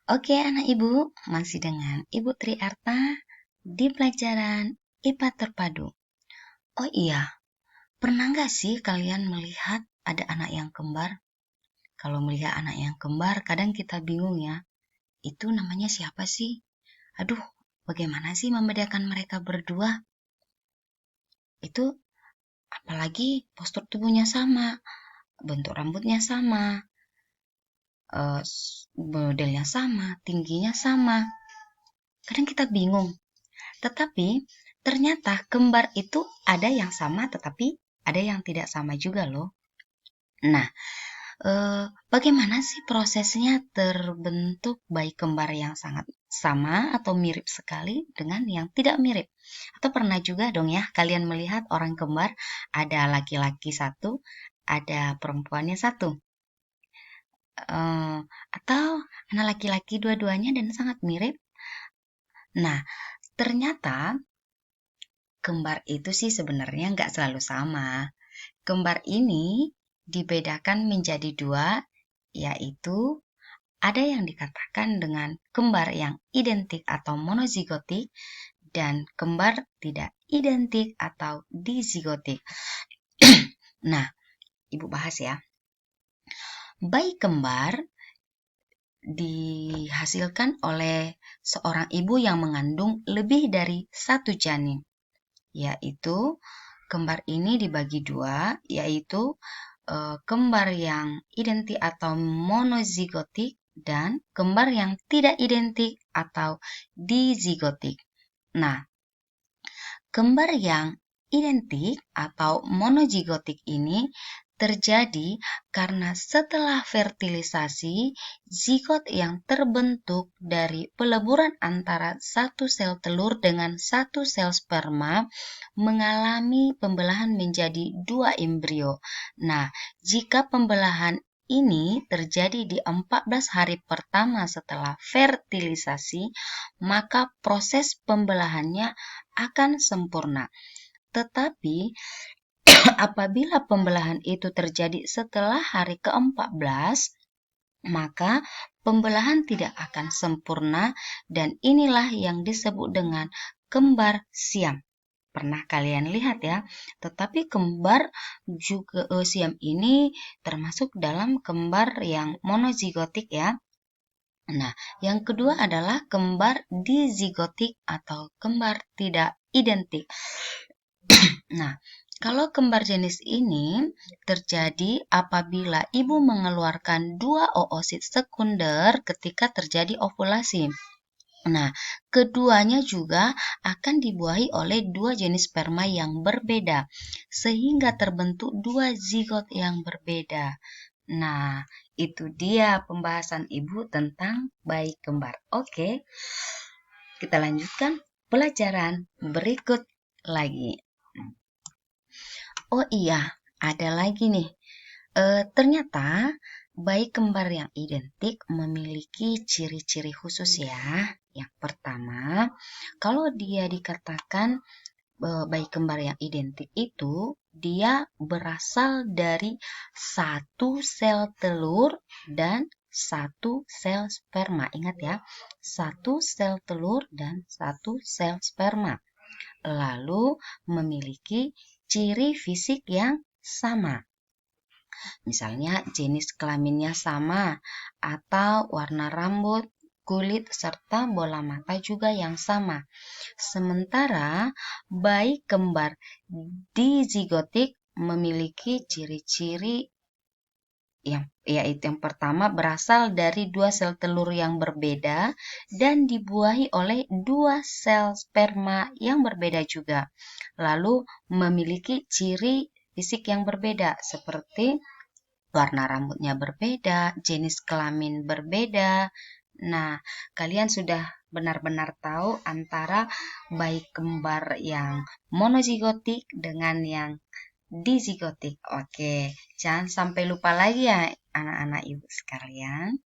Oke, anak ibu, masih dengan Ibu Triarta di pelajaran IPA Terpadu. Oh iya, pernah nggak sih kalian melihat ada anak yang kembar? Kalau melihat anak yang kembar, kadang kita bingung ya. Itu namanya siapa sih? Aduh, bagaimana sih membedakan mereka berdua? Itu apalagi postur tubuhnya sama, bentuk rambutnya sama, modelnya sama, tingginya sama. Kadang kita bingung. Tetapi ternyata kembar itu ada yang sama tetapi ada yang tidak sama juga loh. Nah, bagaimana sih prosesnya terbentuk bayi kembar yang sangat sama atau mirip sekali dengan yang tidak mirip? Atau pernah juga dong ya kalian melihat orang kembar ada laki-laki satu, ada perempuannya satu. Atau anak laki-laki dua-duanya dan sangat mirip. Nah, ternyata kembar itu sih sebenarnya nggak selalu sama. Kembar ini dibedakan menjadi dua, yaitu ada yang dikatakan dengan kembar yang identik atau monozigotik dan kembar tidak identik atau dizigotik. Nah, Ibu bahas ya. Bayi kembar dihasilkan oleh seorang ibu yang mengandung lebih dari satu janin, yaitu kembar ini dibagi dua, yaitu kembar yang identik atau monozigotik dan kembar yang tidak identik atau dizigotik. Nah, kembar yang identik atau monozigotik ini terjadi karena setelah fertilisasi, zigot yang terbentuk dari peleburan antara satu sel telur dengan satu sel sperma mengalami pembelahan menjadi dua embrio. Nah, jika pembelahan ini terjadi di 14 hari pertama setelah fertilisasi, maka proses pembelahannya akan sempurna. Tetapi apabila pembelahan itu terjadi setelah hari ke-14, maka pembelahan tidak akan sempurna dan inilah yang disebut dengan kembar siam. Pernah kalian lihat ya? Tetapi kembar juga siam ini termasuk dalam kembar yang monozigotik ya. Nah, yang kedua adalah kembar dizigotik atau kembar tidak identik. Nah, kalau kembar jenis ini terjadi apabila ibu mengeluarkan dua oosit sekunder ketika terjadi ovulasi. Nah, keduanya juga akan dibuahi oleh dua jenis sperma yang berbeda, sehingga terbentuk dua zigot yang berbeda. Nah, itu dia pembahasan ibu tentang bayi kembar. Oke, kita lanjutkan pelajaran berikut lagi. Oh iya, ada lagi nih. Ternyata bayi kembar yang identik memiliki ciri-ciri khusus ya. Yang pertama, kalau dia dikatakan bayi kembar yang identik itu, dia berasal dari satu sel telur dan satu sel sperma. Ingat ya, satu sel telur dan satu sel sperma. Lalu memiliki ciri fisik yang sama. Misalnya jenis kelaminnya sama atau warna rambut, kulit, serta bola mata juga yang sama. Sementara bayi kembar dizigotik memiliki ciri-ciri yaitu yang pertama berasal dari dua sel telur yang berbeda dan dibuahi oleh dua sel sperma yang berbeda juga. Lalu memiliki ciri fisik yang berbeda seperti warna rambutnya berbeda, jenis kelamin berbeda. Nah, kalian sudah benar-benar tahu antara bayi kembar yang monozigotik dengan yang dizigotik. Oke, jangan sampai lupa lagi ya anak-anak ibu sekalian.